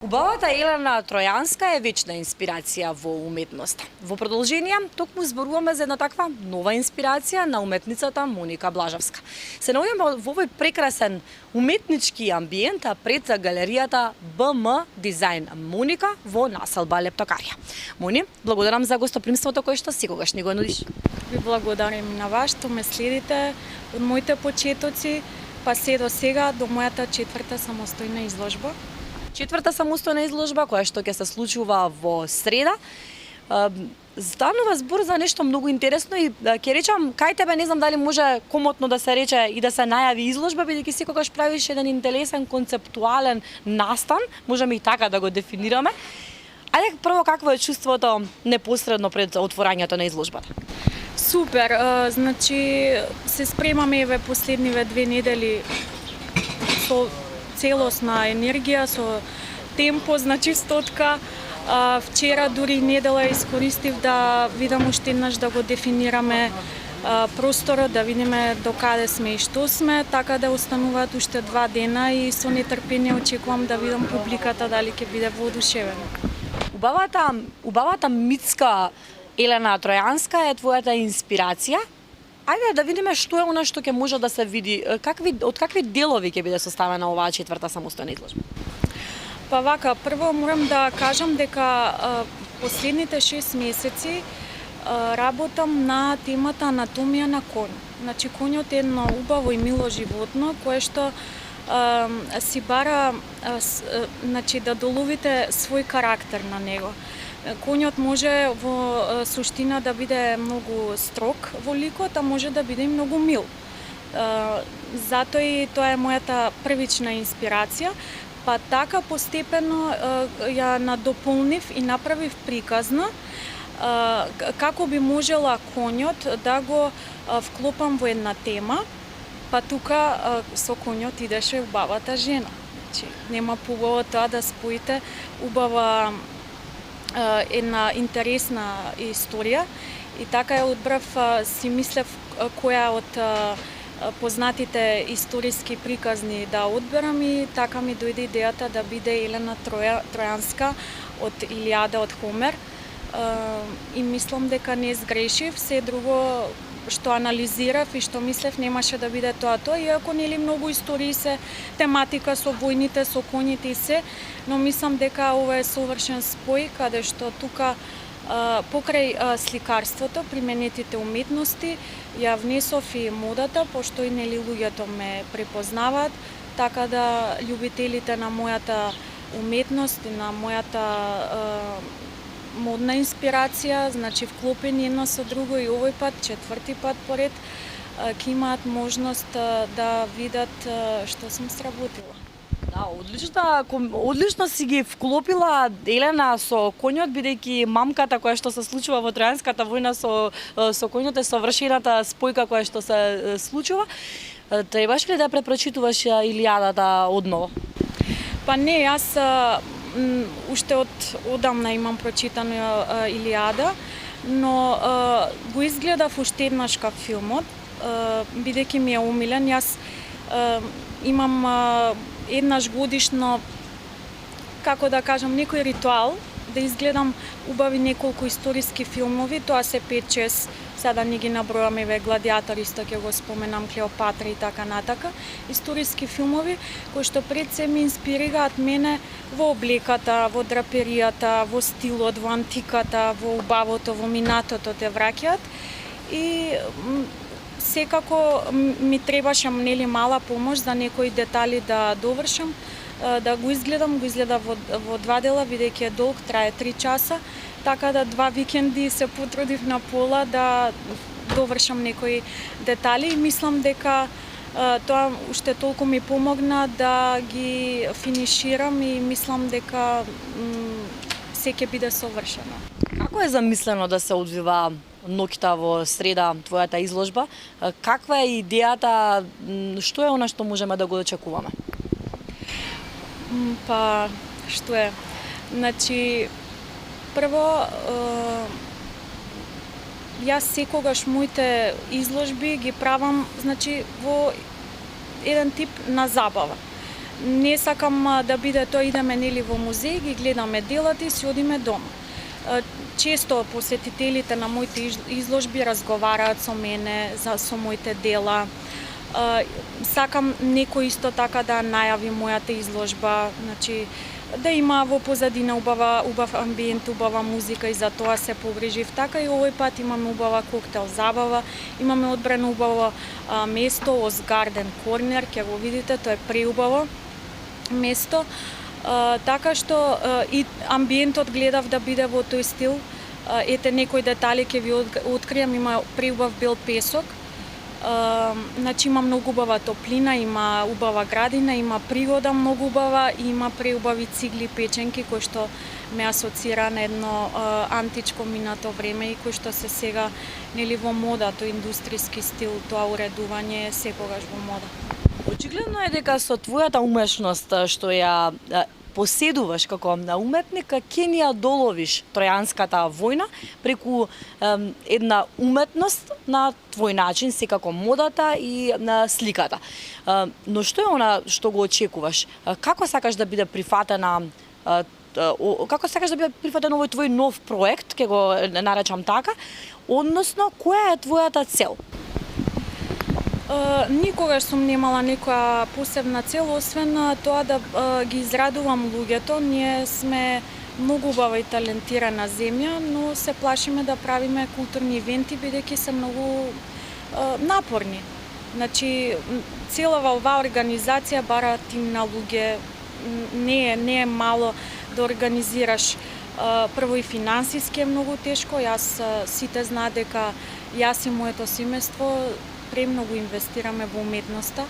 Убавата Елена Тројанска е вечна инспирација во уметноста. Во продолжение, токму зборуваме за една таква нова инспирација на уметницата Моника Блажевска. Се наоѓаме во овој прекрасен уметнички амбиент пред галеријата БМ Дизајн Моника во населба Лептокарија. Мони, благодарам за гостопримството кое што секогаш ни го нудиш. Ви благодарам на вас што ме следите од моите почетоци, па се до сега до мојата четврта самостојна изложба. Четврта самостојна изложба која што ќе се случува во среда. Станува збор за нешто многу интересно и ќе речам кај тебе, не знам дали може комотно да се рече и да се најави изложба, бидејќи секогаш правиш еден интересен концептуален настан, можеме и така да го дефинираме. Ајде прво какво е чувството непосредно пред отворањето на изложбата? Супер, значи се спремаме еве последниве 2 недели со целосна енергија, со темпо, значи стотка. Вчера дури недела искористив да видам уште еднаш да го дефинираме просторот, да видиме до каде сме и што сме, така да остануваат уште 2 дена и со нетрпение очекувам да видам публиката дали ќе биде воодушевена. Убавата митска Елена Тројанска е твојата инспирација. Ајде да видиме што е она што ќе може да се види, од какви делови ќе биде составена оваа четврта самостојна изложба. Па вака, прво морам да кажам дека последните 6 месеци работам на темата анатомија на коњ. Значи коњот е едно убаво и мило животно кое што си бара значи да доловите свој карактер на него. Коњот може во суштина да биде многу строг во ликот, а може да биде и многу мил. Затоа и тоа е мојата првична инспирација, па така постепено ја надополнив и направив приказна како би можела коњот да го вклопам во една тема, па тука со коњот идеше убавата жена. Значи, нема побаво тоа да споите убава една интересна историја и така ја одбрав, си мислев која од познатите историски приказни да одберам и така ми дојде идејата да биде Елена Тројанска од Илијада од Хомер и мислам дека не сгрешив, се друго што анализирав и што мислев немаше да биде тоа, иако нели многу истории се тематика со војните, со коњите и се, но мислам дека ова е совршен спој каде што тука покрај сликарството, применетите уметности, ја внесов и модата, пошто и нели луѓето ме препознаваат, така да љубителите на мојата уметност и на мојата модна инспирација, значи вклопени едно со друго и овој пат, четврти пат поред, ќе имаат можност да видат што сум сработила. Да, одлично си ги вклопила Елена со коњот, бидејќи мамката која што се случува во Тројанската војна со коњот е совршената спојка која што се случува. Требаш ли да препрочитуваш Илијадата одново? Па не, јас уште од одамна имам прочитано Илијада, но го изгледав уште еднаш кај филмот, бидејќи ми е умилен. Јас имам еднаш годишно, како да кажам, некој ритуал, да изгледам убави неколку историски филмови, тоа се 5-6, сега не ги набројам, еве Гладијатор исто ќе го споменам, Клеопатра и така натака, историски филмови кои што пред се ми инспирираат мене во облеката, во драперијата, во стилот, во антиката, во убавото, во минатото те враќаат и секако ми требаше нели мала помош за некои детали да довршам, да го изгледам во 2 дела, бидејќи е долг, трае 3 часа, така да 2 викенди се потрудив на пола да довршам некои детали и мислам дека тоа уште толку ми помогна да ги финиширам и мислам дека се ќе биде совршено. Како е замислено да се одвива ноќта во среда твојата изложба? Каква е идејата, што е она што можеме да го очекуваме? Па, што е? Значи, прво, јас секогаш моите изложби ги правам, значи, во еден тип на забава. не сакам да биде тоа идеме нели во музеј, ги гледаме делата и си одиме дома. Често посетителите на моите изложби разговараат со мене со моите дела. Сакам некој исто така да најави мојата изложба, значи да има во позадина убав амбиент, убава музика и за тоа се погрижив. Така и овој пат имаме убава коктел забава, имаме одбрано убаво место, Oz Garden Corner, ќе го видите, тоа е преубаво место. Така што и амбиентот гледав да биде во тој стил. Ете некои детали ќе ви откријам, има преубав бел песок. Значи има многу убава топлина, има убава градина, има пригода многу убава и има преубави цигли печенки кои што ме асоцира на едно античко минато време и кои што се сега нели во мода, тој индустријски стил, тоа уредување е секогаш во мода. Очигледно е дека со твојата умешност што ја поседуваш како уметник, ќе ни ја доловиш Тројанската војна преку една уметност на твој начин, секако модата и на сликата. Но што е она што го очекуваш? Како сакаш да биде прифатена овој твој нов проект, ќе го наречам така, односно која е твојата цел? Никогаш сум немала некоја посебна цел, освен тоа да ги израдувам луѓето. Ние сме многу убава и талентирана земја, но се плашиме да правиме културни ивенти, бидејќи се многу напорни. Значи, целава оваа организација бара тим на луѓе, не е мало да организираш. Прво и финансиски е многу тешко, сите знаат дека јас и моето семејство премногу инвестираме во уметноста.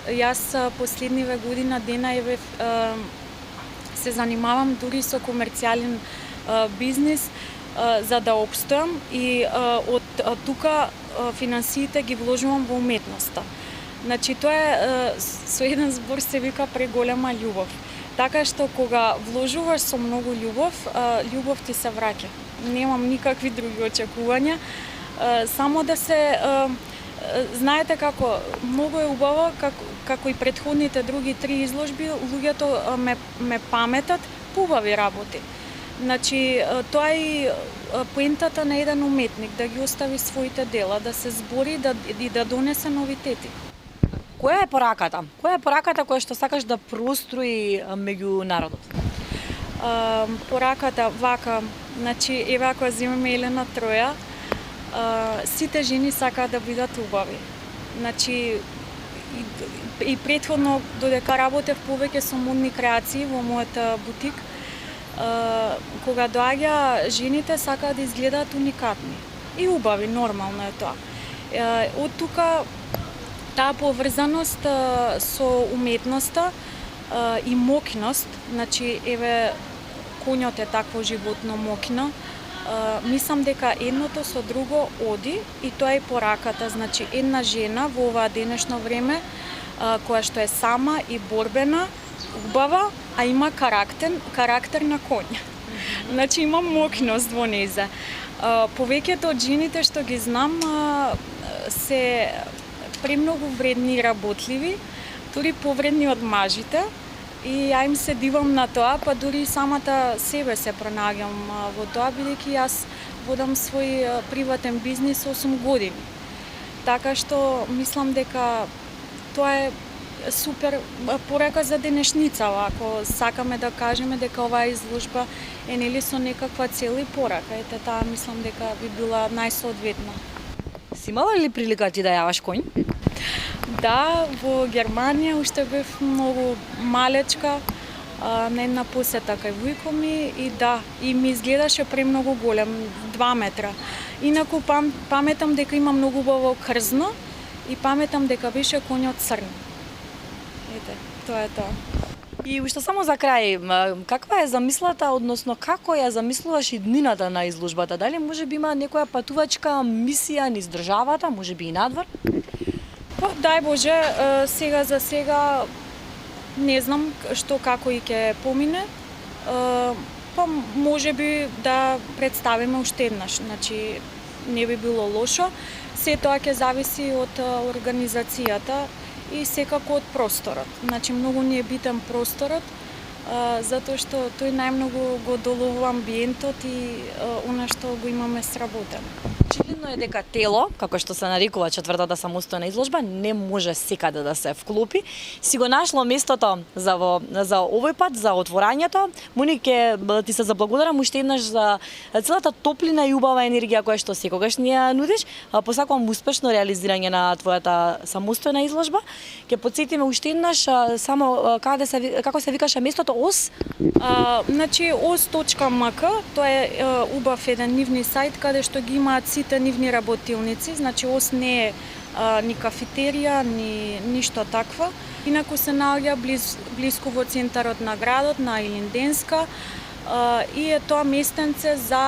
Јас последниве година дена се занимавам дури со комерцијален бизнис за да опстојам и од тука финансиите ги вложувам во уметноста. Значи тоа е со еден збор се вика преголема љубов. Така што кога вложуваш со многу љубов, љубов ти се враќа. Немам никакви други очекувања, само да се знаете како многу е убаво, како и претходните други 3 изложби, луѓето ме паметат по убави работи. Значи, тоа е и поентата на еден уметник, да ги остави своите дела, да се збори и да донесе новитети. Која е пораката? Која е пораката која што сакаш да прострои меѓу народот? Пораката вака, значи, еве ако земеме Елена Троја, сите жени сакаат да бидат убави. Значи, и претходно, додека работев повеќе со модни креации во мојот бутик, кога доаѓа жените сакаат да изгледаат уникатни и убави, нормално е тоа. Од тука таа поврзаност со уметноста и мокност, значи еве конјот е такво животно мокно, мислам дека едното со друго оди и тоа е пораката, значи една жена во оваа денешно време која што е сама и борбена, убава, а има карактер на конј. Значи има мокност во нејза. Повеќето од жените што ги знам се премногу вредни и работливи, дури повредни од мажите. И ја им се дивам на тоа, па дури самата себе се пронаѓам во тоа, бидејќи јас водам свој приватен бизнис 8 години. Така што мислам дека тоа е супер порека за денешницава, ако сакаме да кажеме дека оваа изложба е нели со некаква цел и порака. Ете таа мислам дека би била најсоодветна. Си имала ли прилика ти да јаваш конј? Да, во Германија уште бев многу малечка, на една посета кај вујко ми и да, и ми изгледаше премногу голем, 2 метра. Инаку паметам дека има многу убаво крзно и паметам дека беше конјот црн. Ете, тоа е тоа. И уште само за крај, каква е замислата, односно како ја замислуваш иднината на изложбата? Дали можеби има некоја патувачка мисија низ државата, можеби и надвор? Па, дај Боже, сега за сега не знам што како и ќе помине. Па можеби да представиме уште еднаш, значи не би било лошо. Се тоа ќе зависи од организацијата и секако од просторот. Значи многу ни е битен просторот, затоа што тој најмногу го доловува амбиентот и она што го имаме сработено. Очигледно е дека тело, како што се нарекува четвртата самостојна изложба, не може секаде да се вклопи. Си го нашло местото за овој пат, за отворањето. Монике, ти се заблагодарам уште еднаш за целата топлина и убава енергија која што секогаш ни ја нудиш. Посакувам успешно реализирање на твојата самостојна изложба. Ќе потсетиме уште еднаш само како се викаше местото ОС? Значи os.mk, тоа е убав еден нивни сајт каде што ги имаат сите нивни работилници, значи ОС не е ни кафетерија, ни ништо таква. Инаку се наоѓа блиску во центарот на градот, на Илинденска, и е тоа местенце за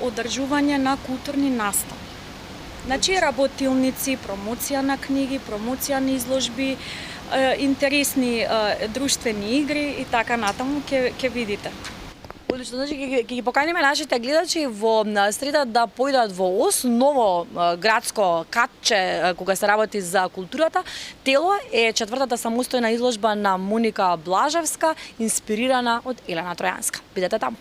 одржување на културни настави. Значи работилници, промоција на книги, промоција на изложби, интересни друштвени игри и така натаму ќе видите. Одлично, значи ќе ги поканиме нашите гледачи во среда да појдат во ОС, ново градско катче кога се работи за културата. Тело е четвртата самостојна изложба на Моника Блажевска, инспирирана од Елена Тројанска. Бидете таму.